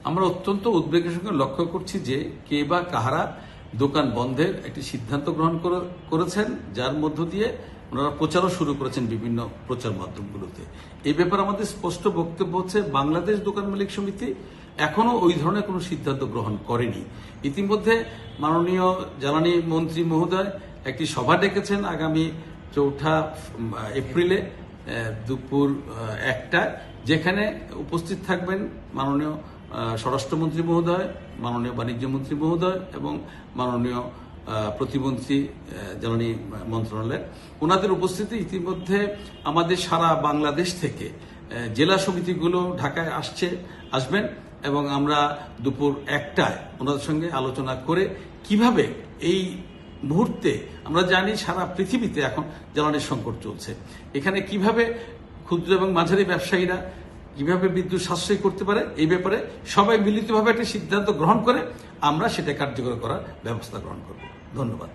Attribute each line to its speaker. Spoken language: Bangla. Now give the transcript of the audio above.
Speaker 1: আমরা অত্যন্ত উদ্বেগের সঙ্গে লক্ষ্য করছি যে কে বা কাহারা দোকান বন্ধের একটি সিদ্ধান্ত গ্রহণ করেছেন, যার মধ্য দিয়ে ওনারা প্রচারও শুরু করেছেন বিভিন্ন প্রচার মাধ্যমগুলোতে। এই ব্যাপারে আমাদের স্পষ্ট বক্তব্য হচ্ছে, বাংলাদেশ দোকান মালিক সমিতি এখনো ওই ধরনের কোনো সিদ্ধান্ত গ্রহণ করেনি। ইতিমধ্যে মাননীয় জ্বালানি মন্ত্রী মহোদয় একটি সভা ডেকেছেন আগামী 4 এপ্রিলে দুপুর 1টায়, যেখানে উপস্থিত থাকবেন মাননীয় স্বরাষ্ট্রমন্ত্রী মহোদয়, মাননীয় বাণিজ্য মন্ত্রী মহোদয় এবং মাননীয় প্রতিমন্ত্রী জ্বালানি মন্ত্রণালয়ের। ওনাদের উপস্থিতি ইতিমধ্যে আমাদের সারা বাংলাদেশ থেকে জেলা সমিতিগুলো ঢাকায় আসবেন এবং আমরা দুপুর 1টায় ওনাদের সঙ্গে আলোচনা করে কিভাবে এই মুহূর্তে, আমরা জানি সারা পৃথিবীতে এখন জ্বালানির সংকট চলছে, এখানে কিভাবে ক্ষুদ্র এবং মাঝারি ব্যবসায়ীরা কিভাবে বিদ্যুৎ সাশ্রয় করতে পারে, এই ব্যাপারে সবাই মিলিতভাবে একটা সিদ্ধান্ত গ্রহণ করে আমরা সেটা কার্যকর করার ব্যবস্থা গ্রহণ করব। ধন্যবাদ।